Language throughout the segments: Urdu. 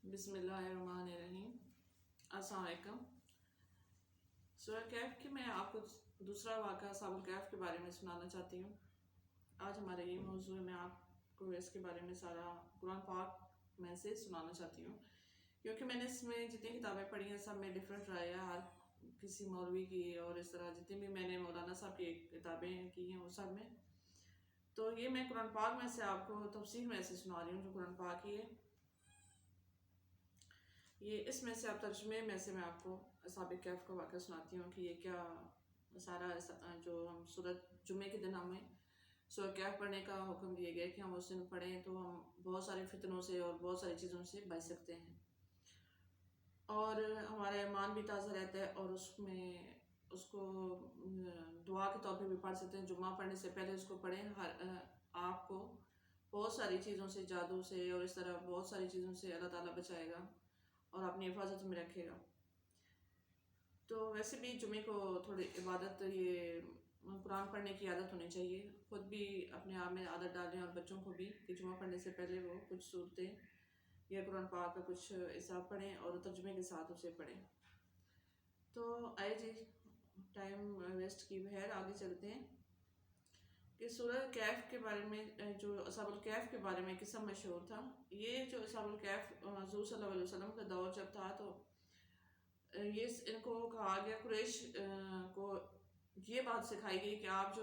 بسم اللہ الرحمن الرحیم۔ السلام علیکم۔ سورہ کہف کی میں آپ کو دوسرا واقعہ اصحاب الکہف کے بارے میں سنانا چاہتی ہوں۔ آج ہمارا یہ موضوع ہے، میں آپ کو اس کے بارے میں سارا قرآن پاک میں سے سنانا چاہتی ہوں، کیونکہ میں نے اس میں جتنی کتابیں پڑھی ہیں سب میں ڈفرینٹ رائے ہے ہر کسی مولوی کی، اور اس طرح جتنی بھی میں نے مولانا صاحب کی کتابیں کی ہیں وہ سب میں، تو یہ میں قرآن پاک میں سے آپ کو تفسیر میں سے سنا رہی ہوں جو قرآن پاک ہی ہے۔ یہ اس میں سے آپ ترجمے میں سے میں آپ کو اصحاب کہف کا واقعہ سناتی ہوں کہ یہ کیا سارا جو ہم سورۃ جمعے کے دن ہمیں سورہ کہف پڑھنے کا حکم دیا گیا کہ ہم اس دن پڑھیں تو ہم بہت سارے فتنوں سے اور بہت ساری چیزوں سے بچ سکتے ہیں، اور ہمارا ایمان بھی تازہ رہتا ہے، اور اس میں اس کو دعا کے طور پہ بھی پڑھ سکتے ہیں۔ جمعہ پڑھنے سے پہلے اس کو پڑھیں، آپ کو بہت ساری چیزوں سے، جادو سے اور اس طرح بہت ساری چیزوں سے اللہ تعالیٰ بچائے گا اور اپنی حفاظت میں رکھے گا۔ تو ویسے بھی جمعے کو تھوڑی عبادت، یہ قرآن پڑھنے کی عادت ہونی چاہیے، خود بھی اپنے آپ میں عادت ڈالیں اور بچوں کو بھی کہ جمعہ پڑھنے سے پہلے وہ کچھ صورتیں یا قرآن پاک کا کچھ حصہ پڑھیں اور ترجمے کے ساتھ اسے پڑھیں۔ تو آئے جی، ٹائم ویسٹ کی بغیر آگے چلتے ہیں کہ سورہ کہف کے بارے میں، جو اصحاب الکہف کے بارے میں قصہ مشہور تھا۔ یہ جو اصحاب الکہف حضور صلی اللہ علیہ وسلم کا دور جب تھا تو یہ ان کو کہا گیا، قریش کو یہ بات سکھائی گئی کہ آپ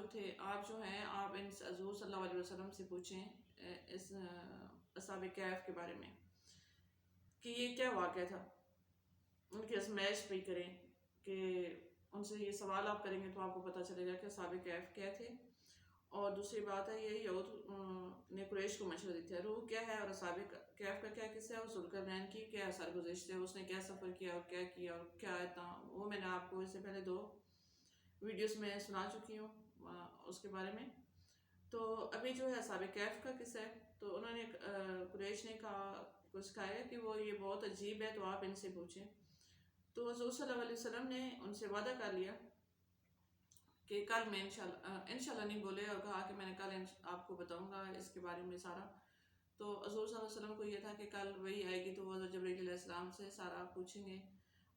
جو ہیں آپ ان حضور صلی اللہ علیہ وسلم سے پوچھیں اس اصحاب کہف کے بارے میں کہ یہ کیا واقعہ تھا، ان کی ازمائش پہ کریں کہ ان سے یہ سوال آپ کریں گے تو آپ کو پتہ چلے گا کہ اصحاب کہف کیا تھے۔ اور دوسری بات ہے، یہ یہود نے قریش کو مشورہ دی تھی، روح کیا ہے اور اصحاب کہف کا کیا قصہ ہے، اور ذوالقرنین کی کیا سرگزشت ہے، اس نے کیا سفر کیا اور کیا اور کیا تھا، وہ میں نے آپ کو اس سے پہلے 2 ویڈیوز میں سنا چکی ہوں اس کے بارے میں۔ تو ابھی جو ہے اصحاب کہف کا قصہ ہے، تو انہوں نے قریش نے سکھایا کہ وہ یہ بہت عجیب ہے تو آپ ان سے پوچھیں۔ تو حضور صلی اللہ علیہ وسلم نے ان سے وعدہ کر لیا کہ کل میں انشاءاللہ نہیں بولے، اور کہا کہ میں نے کل آپ کو بتاؤں گا اس کے بارے میں سارا۔ تو حضور صلی اللہ علیہ وسلم کو یہ تھا کہ کل وہی آئے گی تو وہ حضرت جبرائیل علیہ السلام سے سارا پوچھیں گے،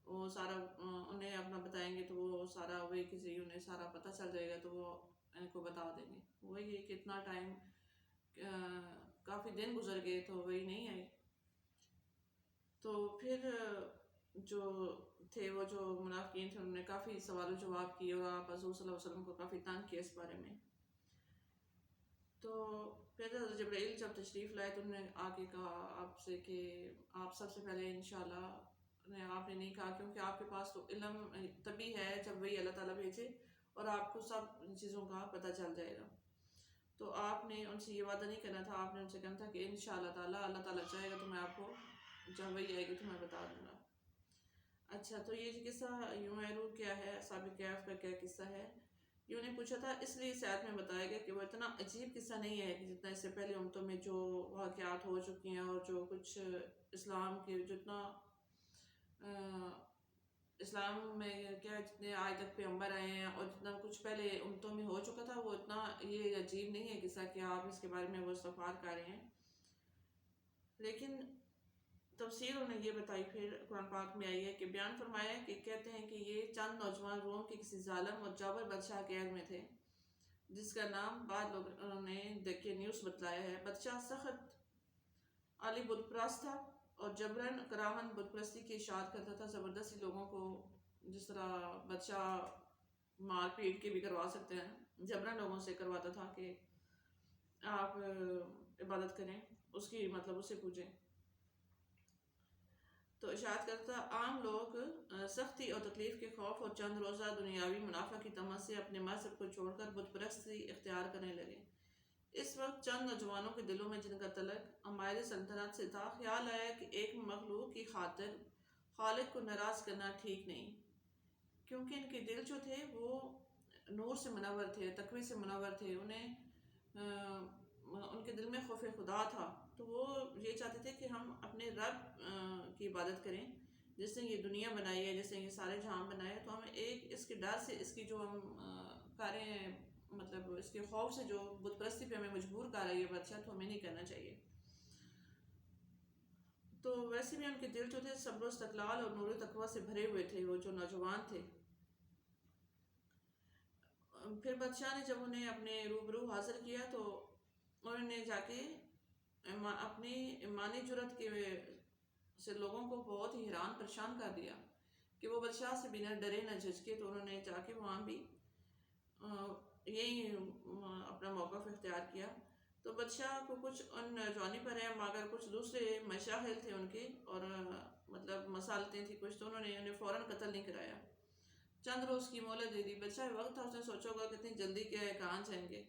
وہ سارا انہیں اپنا بتائیں گے، تو وہ سارا وہی کے ذریعے انہیں سارا پتہ چل جائے گا تو وہ ان کو بتا دیں گے۔ وہی ہے کہ اتنا ٹائم، کافی دن گزر گئے تو وہی نہیں آئی۔ تو پھر جو تھے وہ جو منافقین تھے انہوں نے کافی سوال و جواب کیے، اور آپ حضور صلی اللہ علیہ وسلم کو کافی تنگ کیا اس بارے میں۔ تو پھر حضرت جبرائیل جب تشریف لائے تو انہوں نے آ کے کہا آپ سے کہ آپ سب سے پہلے انشاءاللہ آپ نے نہیں کہا، کیونکہ آپ کے پاس تو علم تبھی ہے جب وہی اللہ تعالیٰ بھیجے اور آپ کو سب چیزوں کا پتہ چل جائے گا۔ تو آپ نے ان سے یہ وعدہ نہیں کرنا تھا، آپ نے ان سے کہنا تھا کہ انشاءاللہ تعالیٰ اللہ تعالیٰ چاہے گا تو میں آپ کو جب وہی آئے گی تو میں بتا دوں گا۔ اچھا، تو یہ قصہ یوں ہے، روح کیا ہے، اصحاب کہف کا کیا قصہ ہے، یہ انہیں پوچھا تھا، اس لیے اس آیت میں بتایا گیا کہ وہ اتنا عجیب قصہ نہیں ہے کہ جتنا اس سے پہلے امتوں میں جو واقعات ہو چکی ہیں، اور جو کچھ اسلام کے جتنا اسلام میں کیا جتنے آج تک پیغمبر آئے ہیں اور جتنا کچھ پہلے امتوں میں ہو چکا تھا، وہ اتنا یہ عجیب نہیں ہے قصہ کہ آپ اس کے بارے میں وہ استغفار کر رہے ہیں۔ لیکن تفسیر انہیں یہ بتائی پھر قرآن پاک میں آئی ہے کہ بیان فرمایا ہے کہ کہتے ہیں کہ یہ چند نوجوان روم کے کسی ظالم اور جابر بادشاہ کے عہد میں تھے، جس کا نام بعد لوگوں نے دیکھے نیوز بتلایا ہے۔ بادشاہ سخت عالی بت پرست تھا اور جبراً کراہن بت پرستی کی اشاعت کرتا تھا، زبردستی لوگوں کو، جس طرح بادشاہ مار پیٹ کے بھی کروا سکتے ہیں، جبراً لوگوں سے کرواتا تھا کہ آپ عبادت کریں اس کی، مطلب اسے پوجیں۔ تو اشاعت کرتا عام لوگ سختی اور تکلیف کے خوف اور چند روزہ دنیاوی منافع کی طمع سے اپنے مذہب کو چھوڑ کر بت پرستی اختیار کرنے لگے۔ اس وقت چند نوجوانوں کے دلوں میں، جن کا تعلق عمائر سلطنت سے تھا، خیال آیا کہ ایک مخلوق کی خاطر خالق کو ناراض کرنا ٹھیک نہیں، کیونکہ ان کے دل جو تھے وہ نور سے منور تھے، تقوی سے منور تھے، ان کے دل میں خوف خدا تھا، تو وہ یہ چاہتے تھے کہ ہم اپنے رب کی عبادت کریں جس نے یہ دنیا بنائی ہے، جس نے یہ سارے جہاں بنائے، تو ہمیں ایک اس کے ڈر سے، اس کی جو ہم کاریں، مطلب اس کے خوف سے جو بت پرستی پہ ہمیں مجبور کر رہی ہے بادشاہ، تو ہمیں نہیں کرنا چاہیے۔ تو ویسے بھی ان کے دل جو تھے صبر و استقلال اور نور تقوی سے بھرے ہوئے تھے، وہ جو نوجوان تھے۔ پھر بادشاہ نے جب انہیں اپنے روبرو حاضر کیا تو انہوں نے جا کے اپنی ایمانی جرت کے سے لوگوں کو بہت ہی حیران پریشان کر دیا کہ وہ بادشاہ سے بنا ڈرے نہ جھجکے، تو انہوں نے جا کے وہاں بھی یہی اپنا موقف اختیار کیا۔ تو بادشاہ کو کچھ ان نوجوانی پر ہے، مگر کچھ دوسرے مشاغل تھے ان کے، اور مطلب مسالتیں تھیں کچھ، تو انہوں نے انہیں فوراً قتل نہیں کرایا، چند روز کی مہلت دے دی۔ بادشاہ وقت تھا، اس نے سوچا ہوگا کتنی جلدی کیا ہے، کہاں جائیں گے،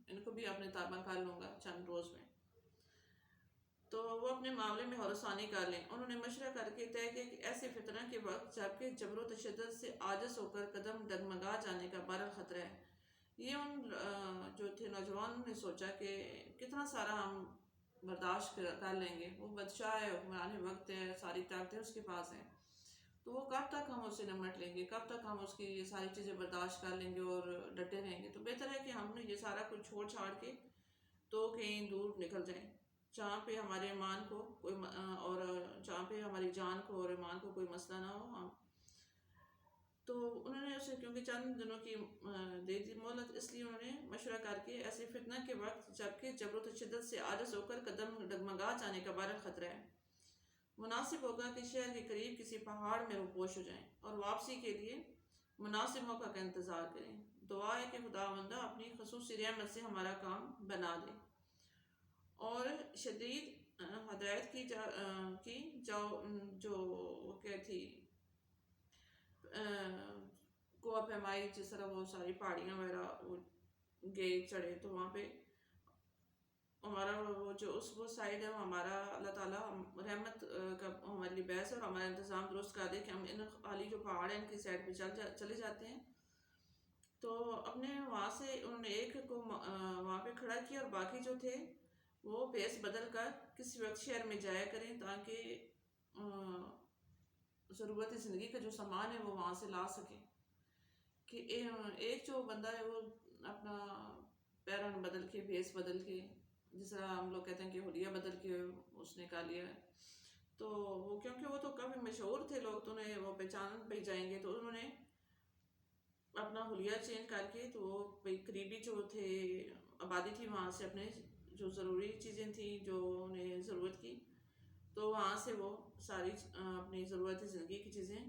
ان کو بھی اپنے تابع کر لوں گا چند روز میں، تو وہ اپنے معاملے میں ہورثانی کر لیں۔ انہوں نے مشورہ کر کے طے کیا کہ ایسے فتنہ کے وقت جبکہ جبر و تشدد سے عاجز ہو کر قدم ڈگمگا جانے کا بڑا خطرہ ہے، یہ ان جو تھے نوجوانوں نے سوچا کہ کتنا سارا ہم برداشت کر لیں گے، وہ بادشاہ ہے، حکمران وقت ہے، ساری طاقتیں اس کے پاس ہیں، تو وہ کب تک ہم اسے نمٹ لیں گے، کب تک ہم اس کی یہ ساری چیزیں برداشت کر لیں گے اور ڈٹے رہیں گے۔ تو بہتر ہے کہ ہم نے یہ سارا کچھ چھوڑ چھاڑ کے تو کہیں دور نکل جائیں، جہاں پہ ہمارے ایمان کو کوئی اور جہاں پہ ہماری جان کو اور ایمان کو کوئی مسئلہ نہ ہو۔ ہم تو انہوں نے اسے کیونکہ چند دنوں کی دے دی مہلت، اس لیے انہوں نے مشورہ کر کے ایسے فتنہ کے وقت جبکہ جبر و تشدد سے عاجز ہو کر قدم ڈگمگا جانے کا بڑا خطرہ ہے، مناسب ہوگا کہ شہر کے قریب کسی پہاڑ میں روپوش ہو جائیں اور واپسی کے لیے مناسب موقع کا انتظار کریں۔ دعا ہے کہ خداوندہ اپنی خصوصی رحمت سے ہمارا کام بنا دے، اور شدید ہدایت کی جو وہ کیا تھی کوہ پیمائی، جس طرح وہ ساری پہاڑیاں وغیرہ وہ گئے چڑھے، تو وہاں پہ ہمارا وہ جو اس وہ سائڈ ہے، وہ ہمارا اللہ تعالیٰ رحمت کا ہمارے لیے باعث ہے، اور ہمارا انتظام درست کر دے کہ ہم ان خالی جو پہاڑ ہیں ان کی سائڈ پہ چلے جاتے ہیں۔ تو اپنے وہاں سے انہوں نے ایک کو وہاں پہ کھڑا کیا، اور باقی جو تھے وہ بیس بدل کر کسی وقت شہر میں جایا کریں تاکہ ضرورت زندگی کا جو سامان ہے وہ وہاں سے لا سکیں، کہ ایک جو بندہ ہے وہ اپنا پیرن بدل کے، بیس بدل کے، جس طرح ہم لوگ کہتے ہیں کہ حلیہ بدل کے اس نے کہا لیا ہے، تو وہ کیونکہ وہ تو کافی مشہور تھے لوگ، تو انہیں وہ پہچان پہ جائیں گے، تو انہوں نے اپنا حلیہ چینج کر کے، تو وہ قریبی جو تھے آبادی تھی وہاں سے اپنے جو ضروری چیزیں تھیں جو انہیں ضرورت کی، تو وہاں سے وہ ساری اپنی ضرورت زندگی کی چیزیں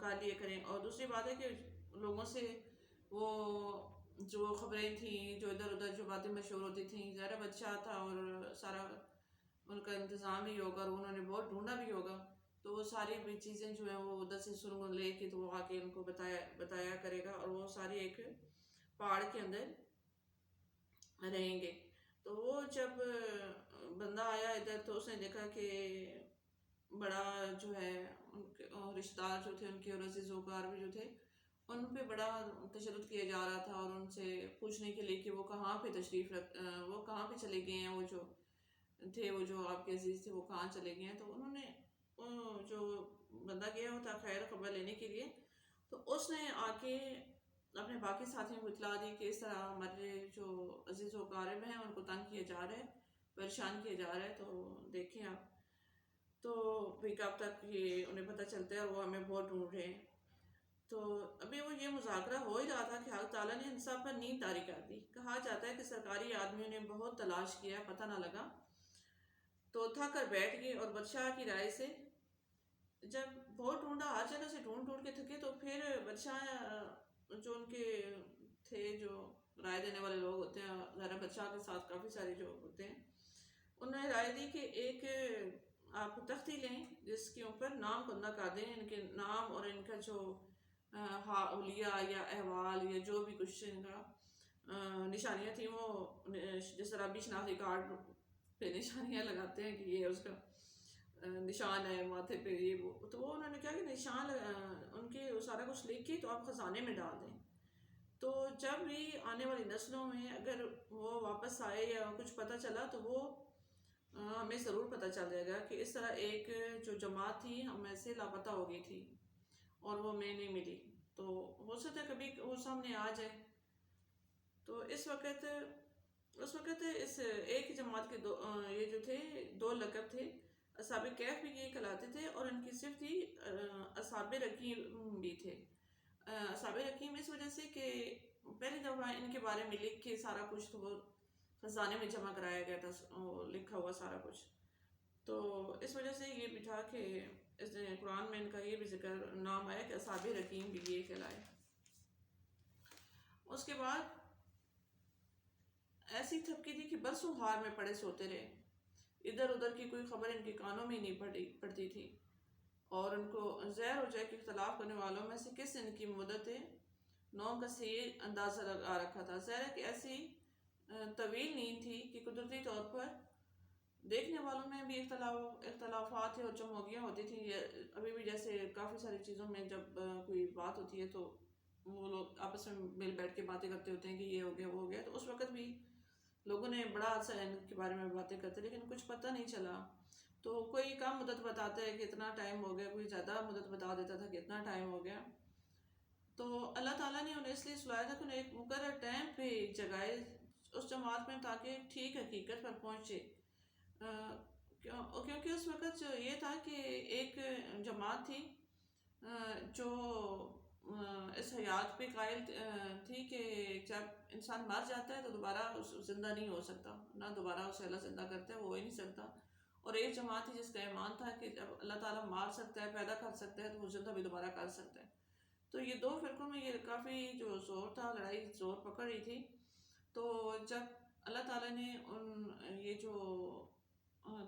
کا لیے کریں۔ اور دوسری بات ہے کہ لوگوں سے وہ جو خبریں تھیں، جو ادھر ادھر جو باتیں مشہور ہوتی تھیں، ظاہر بادشاہ تھا اور سارا ان کا انتظام بھی ہوگا، اور انہوں نے بہت ڈھونڈا بھی ہوگا، تو وہ ساری بھی چیزیں جو ہیں وہ ادھر سے سن لے کے تو وہ آ کے ان کو بتایا کرے گا، اور وہ ساری ایک پہاڑ کے اندر رہیں گے۔ تو وہ جب بندہ آیا ادھر تو اس نے دیکھا کہ بڑا جو ہے ان کے رشتہ دار جو تھے ان کے، اور عزیز وقار بھی جو تھے، ان پہ بڑا تشدد کیا جا رہا تھا، اور ان سے پوچھنے کے لیے کہ وہ کہاں پہ وہ کہاں پہ چلے گئے ہیں، وہ جو تھے، وہ جو آپ کے عزیز تھے، وہ کہاں چلے گئے ہیں۔ تو انہوں نے جو بندہ گیا ہوا تھا خیر خبر لینے کے لیے، تو اس نے آ کے اپنے باقی ساتھیوں کو اطلاع دی کہ اس طرح ہمارے جو عزیز و قارب ہیں ان کو تنگ کیا جا رہا ہے، پریشان کیا جا رہا ہے، تو دیکھیں آپ، تو بھی کب تک یہ انہیں پتہ چلتا ہے، اور وہ ہمیں بہت ڈھونڈ رہے ہیں۔ تو ابھی وہ یہ مذاکرہ ہو ہی رہا تھا کہ حضرت تعالیٰ نے ان سب پر نیند طاری کر دی۔ کہا جاتا ہے کہ سرکاری آدمیوں نے بہت تلاش کیا، پتہ نہ لگا، تو تھک کر بیٹھ گئے، اور بادشاہ کی رائے سے جب بہت ڈھونڈا، ہر جگہ سے ڈھونڈ ڈھونڈ کے تھکے، تو پھر بادشاہ جو ان کے تھے جو رائے دینے والے لوگ ہوتے ہیں، ذرا بادشاہ کے ساتھ کافی سارے جو ہوتے ہیں، انہوں نے رائے دی کہ ایک آپ تختی لیں جس کے اوپر نام کندہ کر دیں، ان کے نام اور ان کا جو حلیہ یا احوال یا جو بھی کچھ ان کا نشانیاں تھیں، وہ جس طرح بھی شناختی کارڈ پہ نشانیاں لگاتے ہیں کہ یہ اس کا نشان ہے ماتھے پہ، یہ وہ، تو وہ انہوں نے کہا کہ نشان ان کے سارا کچھ لکھ کے تو آپ خزانے میں ڈال دیں، تو جب بھی آنے والی نسلوں میں اگر وہ واپس آئے یا کچھ پتہ چلا تو وہ ہمیں ضرور پتہ چل جائے گا کہ اس طرح ایک جو جماعت تھی ہمیں سے لاپتہ ہو گئی تھی اور وہ میں نہیں ملی، تو ہو سکتا ہے کبھی وہ سامنے آ جائے۔ تو اس وقت اس ایک جماعت کے یہ جو تھے دو لقب تھے، اصحاب کہف بھی یہ کہلاتے تھے، اور ان کی صرف تھی اصحاب رقیم بھی تھے۔ اصحاب رقیم اس وجہ سے کہ پہلی دفعہ ان کے بارے میں لکھ کے سارا کچھ تو وہ خزانے میں جمع کرایا گیا تھا، وہ لکھا ہوا سارا کچھ، تو اس وجہ سے یہ بھی تھا کہ اس قرآن میں ان کا یہ بھی ذکر نام آیا کہ اصحاب رقیم بھی یہ کہلائے۔ اس کے بعد ایسی تھپکی تھی کہ برسوں ہار میں پڑے سوتے رہے، ادھر ادھر کی کوئی خبر ان کے کانوں میں نہیں پڑتی تھی، اور ان کو زہر ہو جائے کہ اختلاف کرنے والوں میں سے کس ان کی مدت نوم کا سے یہ اندازہ لگا رکھا تھا۔ زہر ایک ایسی طویل نیند تھی کہ قدرتی طور پر دیکھنے والوں میں بھی اختلافات تھے اور چموگیاں ہوتی تھیں۔ ابھی بھی جیسے کافی ساری چیزوں میں جب کوئی بات ہوتی ہے تو وہ لوگ آپس میں مل بیٹھ کے باتیں کرتے ہوتے ہیں کہ یہ ہو گیا وہ ہو گیا، تو اس وقت بھی لوگوں نے بڑا عرصہ ان کے بارے میں باتیں کرتے، لیکن کچھ پتہ نہیں چلا۔ تو کوئی کم مدت بتاتا ہے کہ اتنا ٹائم ہو گیا، کوئی زیادہ مدت بتا دیتا تھا کہ اتنا ٹائم ہو گیا۔ تو اللہ تعالیٰ نے انہیں اس لیے سلایا تھا کہ انہیں ایک مقرر ٹائم پہ جگائے اس جماعت میں، تاکہ ٹھیک حقیقت پر پہنچے۔ کیونکہ اس وقت جو یہ تھا کہ ایک جماعت تھی جو اس حیات پہ قائل تھی کہ جب انسان مر جاتا ہے تو دوبارہ زندہ نہیں ہو سکتا، نہ دوبارہ اسے اللہ زندہ کرتا ہے، وہ ہو ہی نہیں سکتا۔ اور ایک جماعت تھی جس کا ایمان تھا کہ جب اللہ تعالیٰ مار سکتا ہے، پیدا کر سکتا ہے، تو وہ زندہ بھی دوبارہ کر سکتا ہے۔ تو یہ دو فرقوں میں یہ کافی جو زور تھا، لڑائی زور پکڑ رہی تھی۔ تو جب اللہ تعالیٰ نے یہ جو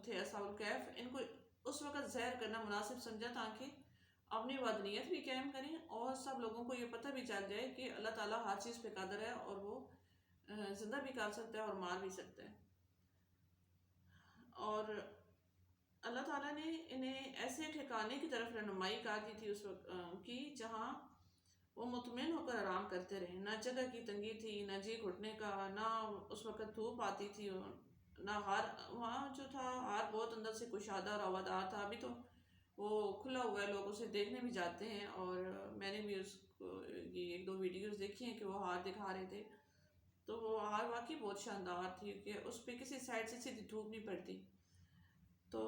تھے اصحاب الکہف، ان کو اس وقت زہر کرنا مناسب سمجھا تاکہ اپنی وطنیت بھی قائم کریں اور سب لوگوں کو یہ پتہ بھی چل جائے کہ اللہ تعالیٰ ہر چیز پہ قادر ہے، اور وہ زندہ بھی کر سکتا ہے اور مار بھی سکتا ہے۔ اور اللہ تعالیٰ نے انہیں ایسے ٹھکانے کی طرف رہنمائی کر دی تھی اس وقت کی جہاں وہ مطمئن ہو کر آرام کرتے رہے۔ نہ جگہ کی تنگی تھی، نہ جی گھٹنے کا، نہ اس وقت دھوپ آتی تھی، نہ ہار وہاں جو تھا ہار بہت اندر سے کشادہ اور ہوادار تھا۔ ابھی تو وہ کھلا ہوا ہے، لوگ اسے دیکھنے بھی جاتے ہیں، اور میں نے بھی اس کو یہ ایک دو ویڈیوز دیکھی ہیں کہ وہ ہار دکھا رہے تھے، تو وہ ہار واقعی بہت شاندار تھی کہ اس پہ کسی سائڈ سے سیدھی دھوپ نہیں پڑتی، تو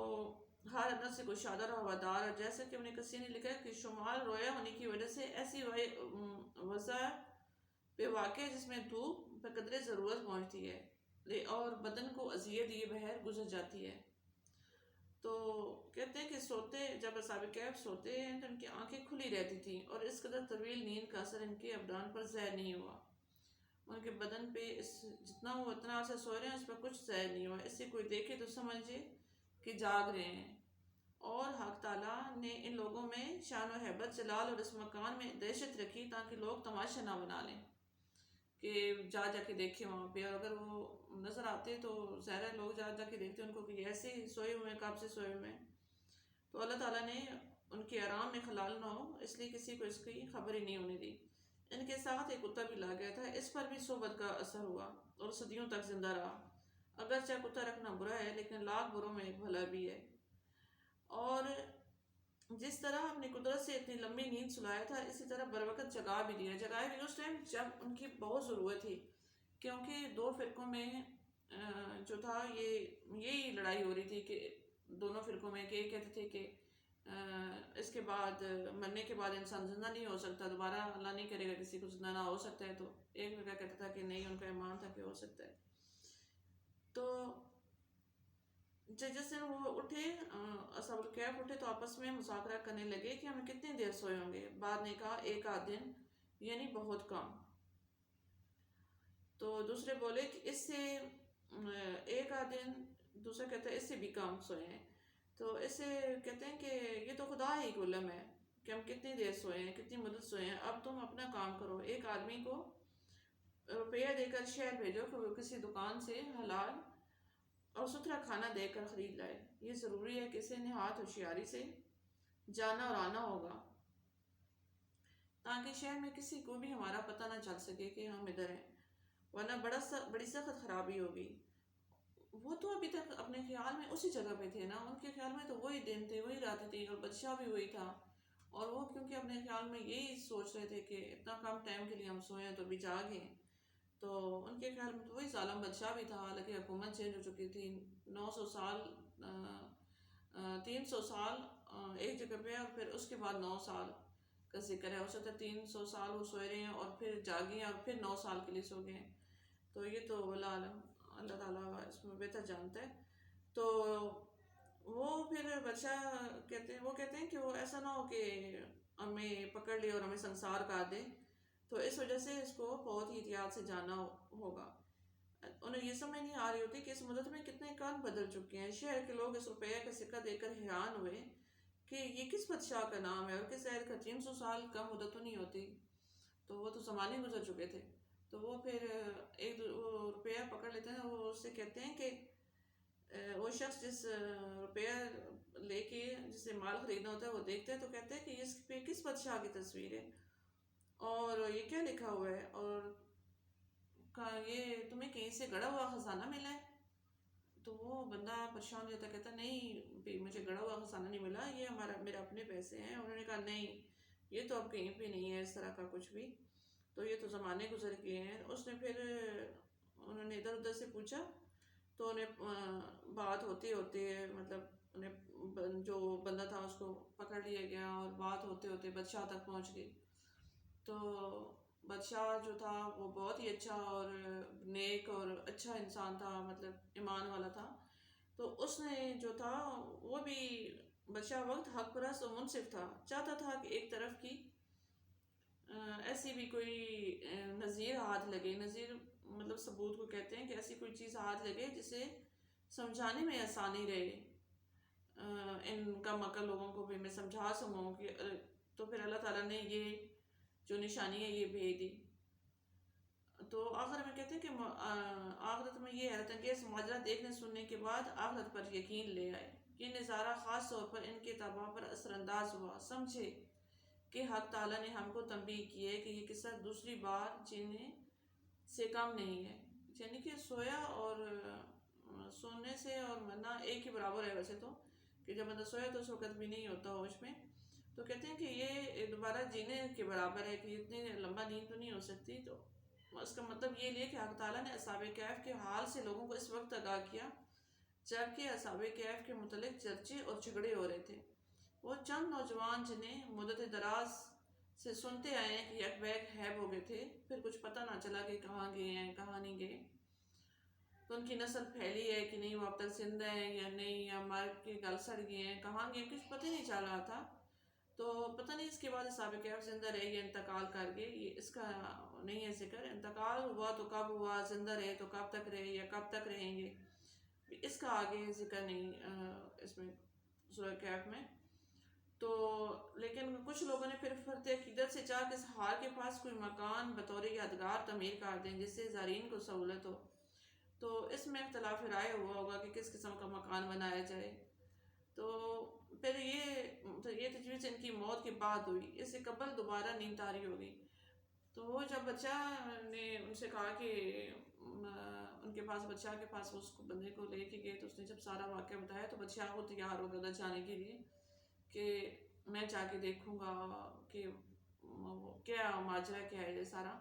ہر اندر سے کشادہ اور ہوادار، اور جیسے کہ ابن کثیر نے لکھا ہے کہ شمال رویا ہونے کی وجہ سے ایسی وضع پہ واقع جس میں دھوپ بقدر ضرورت پہنچتی ہے اور بدن کو اذیت دیے بغیر گزر جاتی ہے۔ تو کہتے ہیں کہ جب اصحاب کہف سوتے ہیں تو ان کی آنکھیں کھلی رہتی تھیں، اور اس قدر طویل نیند کا اثر ان کے ابدان پر ظاہر نہیں ہوا۔ ان کے بدن پہ جتنا وہ اتنا عرصہ سو رہے ہیں اس پر کچھ ظاہر نہیں ہوا، اس سے کوئی دیکھے تو سمجھے کہ جاگ رہے ہیں۔ اور حق تعالیٰ نے ان لوگوں میں شان و حیبت، جلال اور اس مکان میں دہشت رکھی تاکہ لوگ تماشا نہ بنا لیں کہ جا کے دیکھیں وہاں پہ، اور اگر وہ نظر آتے تو ظاہر ہے لوگ جا کے دیکھتے ان کو کہ ایسے ہی سوئے ہوئے ہیں، کب سے سوئے ہوئے ہیں۔ تو اللہ تعالیٰ نے ان کے آرام میں خلال نہ ہو اس لیے کسی کو اس کی خبر ہی نہیں ہونے دی۔ ان کے ساتھ ایک کتا بھی لا گیا تھا، اس پر بھی صحبت کا اثر ہوا اور صدیوں تک زندہ رہا۔ اگرچہ کتا رکھنا برا ہے لیکن لاکھ بروں میں ایک بھلا بھی ہے۔ اور جس طرح اپنی قدرت سے اتنی لمبی نیند سلایا تھا، اسی طرح بروقت جگا بھی دیا، جگائے بھی اس ٹائم جب ان کی بہت ضرورت تھی، کیونکہ دو فرقوں میں جو تھا یہی لڑائی ہو رہی تھی کہ دونوں فرقوں میں کہ ایک کہتے تھے کہ اس کے بعد مرنے کے بعد انسان زندہ نہیں ہو سکتا، دوبارہ اللہ نہیں کرے گا کسی کو زندہ نہ ہو سکتا ہے، تو ایک فرقہ کہتا تھا کہ نہیں، ان کا ایمان تھا کہ ہو سکتا ہے۔ تو جس دن وہ اٹھے اصحاب الکہف اٹھے تو آپس میں مذاکرہ کرنے لگے کہ ہم کتنی دیر سوئے ہوں گے۔ بعد نے کہا ایک آدھ دن، یعنی بہت کم۔ تو دوسرے بولے کہ اس سے ایک آدھ دن، دوسرا کہتا ہے اس سے بھی کم سوئے ہیں۔ تو اس سے کہتے ہیں کہ یہ تو خدا ہی کو علم ہے کہ ہم کتنی دیر سوئے ہیں، کتنی مدت سوئے ہیں، اب تم اپنا کام کرو۔ ایک آدمی کو روپیہ دے کر شہر بھیجو کہ وہ کسی دکان سے حلال اور ستھرا کھانا دے کر خرید لائے۔ یہ ضروری ہے کہ اسے نہایت ہوشیاری سے جانا اور آنا ہوگا تاکہ شہر میں کسی کو بھی ہمارا پتہ نہ چل سکے کہ ہم ادھر ہیں، ورنہ بڑی سخت خرابی ہوگی۔ وہ تو ابھی تک اپنے خیال میں اسی جگہ پہ تھے نا، ان کے خیال میں تو وہی دن تھے، وہی راتیں تھی، اور بادشاہ بھی وہی تھا، اور وہ کیونکہ اپنے خیال میں یہی سوچ رہے تھے کہ اتنا کم ٹائم کے لیے ہم سوئے ہیں تو ابھی جاگیں، تو ان کے خیال میں تو وہی ظالم بادشاہ بھی تھا، حالانکہ حکومت چینج ہو چکی تھی، 900 سال 300 سال ایک جگہ پہ، اور پھر اس کے بعد 9 سال کا ذکر ہے. ہو سکتا ہے 300 سال وہ سوئے رہے ہیں اور پھر جاگے ہیں اور پھر 9 سال کے لیے سو گئے ہیں. تو یہ تو واللہ عالم، اللہ تعالیٰ اس میں بہتر جانتا ہے. تو وہ پھر بادشاہ کہتے ہیں کہ وہ ایسا نہ ہو کہ ہمیں پکڑ لے اور ہمیں سنسار کر دے. تو اس وجہ سے اس کو بہت ہی احتیاط سے جانا ہوگا. انہیں یہ سمجھ نہیں آ رہی ہوتی کہ اس مدت میں کتنے کام بدل چکے ہیں. شہر کے لوگ اس روپیہ کا سکہ دیکھ کر حیران ہوئے کہ یہ کس بادشاہ کا نام ہے اور کس شہر کا. 300 سال کم مدت تو نہیں ہوتی، تو وہ تو زمانے گزر چکے تھے. تو وہ پھر ایک وہ روپیہ پکڑ لیتے ہیں. وہ اس سے کہتے ہیں کہ وہ شخص جس روپیہ لے کے جسے مال خریدنا ہوتا ہے وہ دیکھتے ہیں تو کہتے ہیں کہ اس پہ کس بادشاہ کی تصویر ہے اور یہ کیا لکھا ہوا ہے، اور کہا یہ تمہیں کہیں سے گڑا ہوا خزانہ ملا ہے. تو وہ بندہ پریشان ہو جاتا ہے، کہتا نہیں بھی مجھے گڑا ہوا خزانہ نہیں ملا، یہ میرا اپنے پیسے ہیں. انہوں نے کہا نہیں، یہ تو اب کہیں پہ نہیں ہے اس طرح کا کچھ بھی، تو یہ تو زمانے گزر گئے ہیں. اس نے پھر انہوں نے ادھر ادھر سے پوچھا تو انہیں بات ہوتے ہوتے مطلب انہیں جو بندہ تھا اس کو پکڑ لیا گیا اور بات ہوتے ہوتے بادشاہ تک پہنچ گئی. تو بادشاہ جو تھا وہ بہت ہی اچھا اور نیک اور اچھا انسان تھا، مطلب ایمان والا تھا. تو اس نے جو تھا وہ بھی بادشاہ وقت حق پرست اور منصف تھا. چاہتا تھا کہ ایک طرف کی ایسی بھی کوئی نظیر ہاتھ لگے. نظیر مطلب ثبوت کو کہتے ہیں کہ ایسی کوئی چیز ہاتھ لگے جسے سمجھانے میں آسانی رہے. ان کم عقل لوگوں کو بھی میں سمجھا سکوں کہ تو پھر اللہ تعالیٰ نے یہ جو نشانی ہے یہ بھیج دی. تو آخر میں کہتے ہیں کہ آخرت میں یہ حیرت انگیز ماجرا دیکھنے سننے کے بعد آخرت پر یقین لے آئے. یہ نظارہ خاص طور پر ان کے تباہ پر اثر انداز ہوا. سمجھے کہ حق تعالیٰ نے ہم کو تنبیہ کی ہے کہ یہ قصہ دوسری بار جینے سے کم نہیں ہے. یعنی کہ سویا اور سونے سے اور مرنا ایک ہی برابر ہے ویسے تو، کہ جب بندہ سویا تو اس وقت بھی نہیں ہوتا ہوش میں. تو کہتے ہیں کہ یہ دوبارہ جینے کے برابر ہے کہ اتنی لمبا نیند تو نہیں ہو سکتی. تو اس کا مطلب یہ لیا کہ حق تعالیٰ نے اصحاب کہف کے حال سے لوگوں کو اس وقت آگاہ کیا جبکہ اصحاب کہف کے متعلق چرچے اور جھگڑے ہو رہے تھے. وہ چند نوجوان جنہیں مدت دراز سے سنتے آئے ہیں کہ یک بیک غائب ہو گئے تھے، پھر کچھ پتہ نہ چلا کہ کہاں گئے ہیں کہاں نہیں گئے. تو ان کی نسل پھیلی ہے کہ نہیں، وہ اب تک زندہ ہے یا نہیں، یا مر کے گل سڑ گئے ہیں، کہاں گئے، کچھ پتہ نہیں چل رہا تھا. تو پتہ نہیں اس کے بعد اصحاب کہف زندہ رہے یا انتقال کر گئے، یہ اس کا نہیں ہے ذکر. انتقال ہوا تو کب ہوا، زندہ رہے تو کب تک رہے یا کب تک رہیں گے، اس کا آگے ذکر نہیں اس میں سورہ کہف میں. تو لیکن کچھ لوگوں نے پھر فرط عقیدت سے چاہ کہ اس ہار کے پاس کوئی مکان بطور یادگار تعمیر کر دیں جس سے زائرین کو سہولت ہو. تو اس میں اختلاف رائے ہوا ہوگا کہ کس قسم کا مکان بنایا جائے. تو پھر یہ تجویز ان کی موت کے بعد ہوئی. اس سے قبل دوبارہ نیند طاری ہو گئی. تو وہ جب بادشاہ نے ان سے کہا کہ ان کے پاس بادشاہ کے پاس اس کو بندے کو لے کے گئے تو اس نے جب سارا واقعہ بتایا تو بادشاہ کو تیار ہو گیا جانے کے لیے کہ میں جا کے دیکھوں گا کہ کیا ماجرا کیا ہے یہ سارا.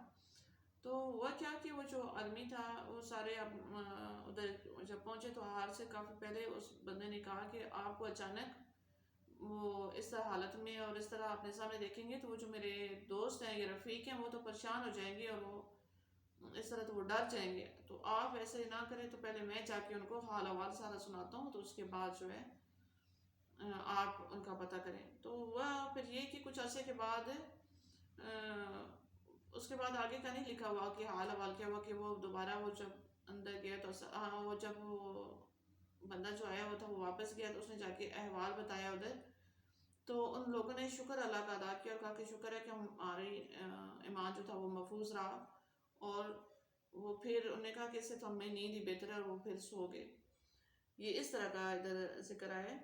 تو ہوا کیا کہ وہ جو آدمی تھا وہ سارے ادھر جب پہنچے تو ہار سے کافی پہلے اس بندے نے کہا کہ آپ کو اچانک وہ اس طرح حالت میں اور اس طرح اپنے سامنے دیکھیں گے تو وہ جو میرے دوست ہیں یا رفیق ہیں وہ تو پریشان ہو جائیں گے اور وہ اس طرح تو وہ ڈر جائیں گے. تو آپ ایسے نہ کریں، تو پہلے میں جا کے ان کو حال احوال سارا سناتا ہوں، تو اس کے بعد جو ہے آپ ان کا پتہ کریں. تو وہ پھر یہ کہ کچھ عرصے کے بعد اس کے بعد آگے کا نہیں لکھا ہوا کہ حال احوال کیا ہوا، کہ وہ دوبارہ وہ جب اندر گیا تو وہ جب وہ بندہ جو آیا ہوا تھا وہ واپس گیا تو اس نے جا کے احوال بتایا ادھر. تو ان لوگوں نے شکر اللہ کا ادا کیا اور کہا کہ شکر ہے کہ ہمارے ایمان جو تھا وہ محفوظ رہا. اور وہ پھر انہوں نے کہا کہ اس سے تو ہمیں نیند ہی بہتر ہے، اور وہ پھر سو گئے. یہ اس طرح کا ادھر ذکر ہے.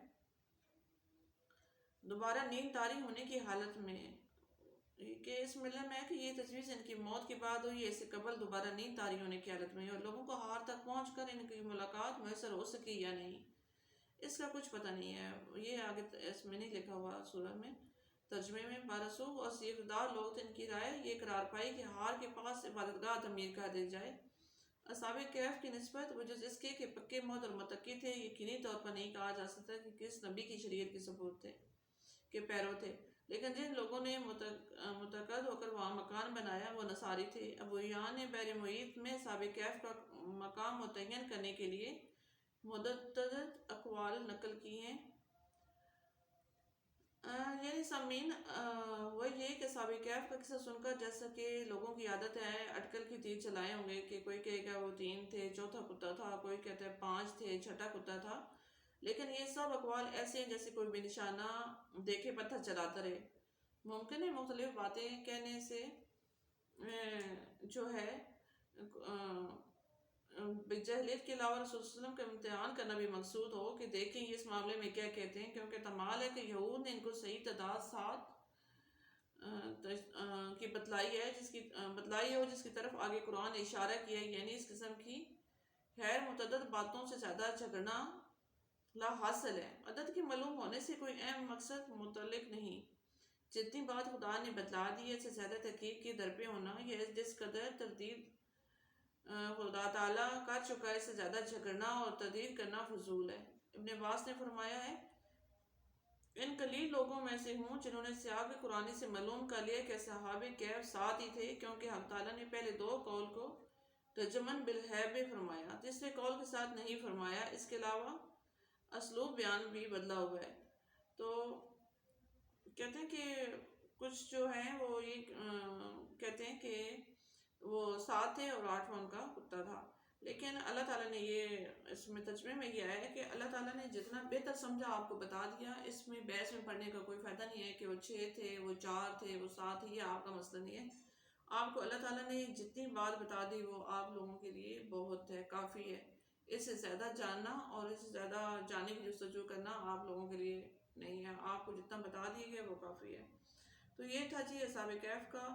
دوبارہ نیند طاری ہونے کی حالت میں کہ اس ملنے میں ہے کہ یہ تجویز ان کی موت کے بعد ہوئی، اس سے قبل دوبارہ نیند طاری ہونے کی حالت میں، اور لوگوں کو ہار تک پہنچ کر ان کی ملاقات میسر ہو سکی یا نہیں اس کا کچھ پتہ نہیں ہے. یہ آگے اس میں نہیں لکھا ہوا سورہ میں ترجمے میں. بارسوخ اور سیردار لوگ ان کی رائے یہ قرار پائی کہ ہار کے پاس عبادتگاہ تعمیر کر دی جائے اصحاب کہف کی نسبت وجہ اس کے کہ پکے موت اور متقی تھے، یقینی طور پر نہیں کہا جا سکتا کہ کس نبی کی شریعت کے ثبوت تھے کے پیرو تھے، لیکن جن لوگوں نے متقد ہو کر وہاں مکان بنایا وہ نصاری تھے۔ ابو یعان نے بحر محیط میں اصحاب کہف کا مقام متعین کرنے کے لیے متعدد اقوال نقل کی ہیں۔ یعنی سامعین، وہ یہ کہ اصحاب کہف کا قصہ سن کر جیسا کہ لوگوں کی عادت ہے اٹکل کی تیر چلائے ہوں گے کہ کوئی کہے گا وہ 3 تھے، چوتھا کتا تھا، کوئی کہتا ہے 5 تھے، چھٹا کتا تھا، لیکن یہ سب اقوال ایسے ہیں جیسے کوئی بے نشانہ دیکھے پتھر چلاتا رہے۔ ممکن ہے مختلف باتیں کہنے سے جو ہے بجہلیت کے علاوہ رسول صلی اللہ علیہ وسلم کا امتحان کرنا بھی مقصود ہو کہ دیکھیں یہ اس معاملے میں کیا کہتے ہیں، کیونکہ احتمال ہے کہ یہود نے ان کو صحیح تعداد 7 کی بتلائی ہو جس کی طرف آگے قرآن نے اشارہ کیا ہے، یعنی اس قسم کی غیر متعدد باتوں سے زیادہ جھگڑنا لا حاصل ہے۔ عدد کے معلوم ہونے سے کوئی اہم مقصد متعلق نہیں، جتنی بات خدا نے بتلا دی ہے اس سے زیادہ تحقیق کے درپے ہونا، یہ جس قدر تردید خدا تعالیٰ کر چکا ہے اس سے زیادہ جھگڑنا اور تردید کرنا فضول ہے۔ ابن عباس نے فرمایا ہے ان قلیل لوگوں میں سے ہوں جنہوں نے سیاق قرآنی سے معلوم کر لیا کہ اصحاب کہف 7 ہی تھے، کیونکہ حق تعالیٰ نے پہلے 2 قول کو ترجمن بالغیب فرمایا، تیسرے قول کے ساتھ نہیں فرمایا۔ اس کے علاوہ اسلوب بیان بھی بدلا ہوا ہے۔ تو کہتے ہیں کہ کچھ جو ہیں وہ یہ کہتے ہیں کہ وہ 7 تھے اور 8واں ان کا کتا تھا، لیکن اللہ تعالیٰ نے یہ اس میں ترجمے میں یہ ہے کہ اللہ تعالیٰ نے جتنا بہتر سمجھا آپ کو بتا دیا، اس میں بحث میں پڑھنے کا کوئی فائدہ نہیں ہے کہ وہ 6 تھے، وہ 4 تھے، وہ 7 تھے، یہ آپ کا مسئلہ نہیں ہے۔ آپ کو اللہ تعالیٰ نے جتنی بات بتا دی وہ آپ لوگوں کے لیے بہت ہے، کافی ہے۔ اس سے زیادہ جاننا اور اس سے زیادہ جاننے کی جستجو کرنا آپ لوگوں کے لیے نہیں ہے، آپ کو جتنا بتا دیا گیا وہ کافی ہے۔ تو یہ تھا جی اصحاب کہف کا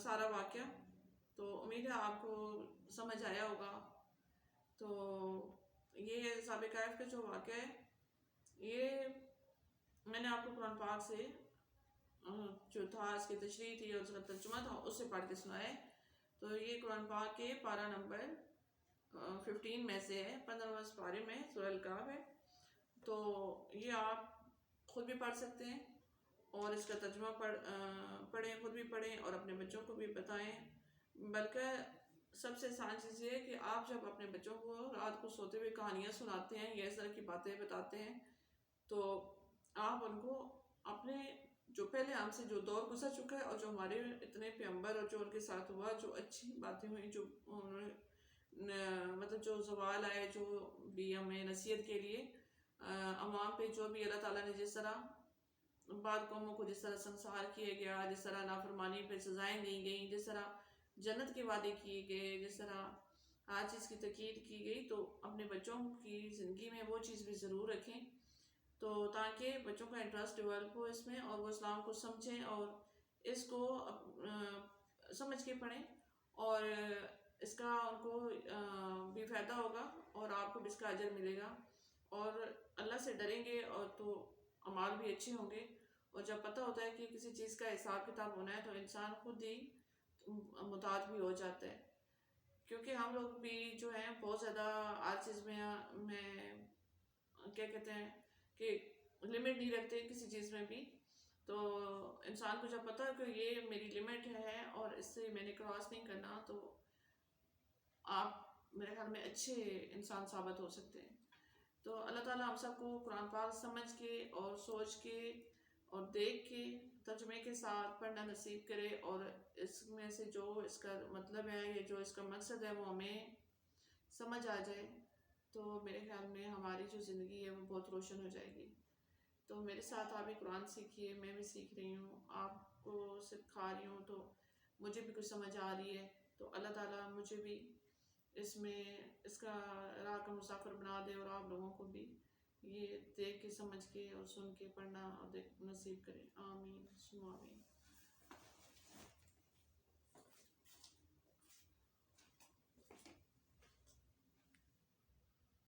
سارا واقعہ۔ تو امید ہے آپ کو سمجھ آیا ہوگا۔ تو یہ اصحاب کہف کا جو واقعہ ہے یہ میں نے آپ کو قرآن پاک سے جو تھا اس کی تشریح تھی اور اس کا ترجمہ تھا اس سے پڑھ کے سنائے۔ تو یہ قرآن پاک کے پارہ نمبر 15 میں سے ہے، 15ویں پارے میں سورہ الکہف ہے۔ تو یہ آپ خود بھی پڑھ سکتے ہیں اور اس کا ترجمہ پڑھیں، خود بھی پڑھیں اور اپنے بچوں کو بھی بتائیں۔ بلکہ سب سے آسان چیز یہ ہے کہ آپ جب اپنے بچوں کو رات کو سوتے ہوئے کہانیاں سناتے ہیں یا اس طرح کی باتیں بتاتے ہیں تو آپ ان کو اپنے جو پہلے ہم سے جو دور گزر چکا ہے اور جو ہمارے اتنے پیغمبر اور جو ان کے ساتھ ہوا، جو اچھی باتیں ہوئیں، جو مطلب جو زوال آئے، جو بھی ہمیں نصیحت کے لیے عوام پہ جو بھی اللہ تعالیٰ نے جس طرح بعض قوموں کو جس طرح سنسار کیا گیا، جس طرح نافرمانی پہ سزائیں دی گئیں، جس طرح جنت کے وعدے کیے گئے، جس طرح ہر چیز کی تاکید کی گئی، تو اپنے بچوں کی زندگی میں وہ چیز بھی ضرور رکھیں تو تاکہ بچوں کا انٹرسٹ ڈیولپ ہو اس میں اور وہ اسلام کو سمجھیں اور اس کو سمجھ کے پڑھیں اور اس کا ان کو بھی فائدہ ہوگا اور آپ کو بھی اس کا اجر ملے گا اور اللہ سے ڈریں گے اور تو اعمال بھی اچھے ہوں گے۔ اور جب پتہ ہوتا ہے کہ کسی چیز کا حساب کتاب ہونا ہے تو انسان خود ہی متعد بھی ہو جاتا ہے، کیونکہ ہم لوگ بھی جو ہیں بہت زیادہ ہر چیز میں کیا کہتے ہیں کہ لمٹ نہیں رکھتے کسی چیز میں بھی۔ تو انسان کو جب پتہ ہے کہ یہ میری لمٹ ہے اور اس سے میں نے کراس نہیں کرنا تو آپ میرے خیال میں اچھے انسان ثابت ہو سکتے ہیں۔ تو اللہ تعالیٰ ہم سب کو قرآن پاک سمجھ کے اور سوچ کے اور دیکھ کے ترجمے کے ساتھ پڑھنا نصیب کرے اور اس میں سے جو اس کا مطلب ہے یا جو اس کا مقصد ہے وہ ہمیں سمجھ آ جائے تو میرے خیال میں ہماری جو زندگی ہے وہ بہت روشن ہو جائے گی۔ تو میرے ساتھ آپ بھی قرآن سیکھیے، میں بھی سیکھ رہی ہوں، آپ کو سکھا رہی ہوں تو مجھے بھی کچھ سمجھ آ رہی ہے۔ تو اللہ تعالیٰ مجھے بھی اس میں اس کا راہ کا مسافر بنا دے اور آپ لوگوں کو بھی یہ دیکھ کے سمجھ کے اور سن کے پڑھنا اور نصیب کرے۔ آمین ثم آمین۔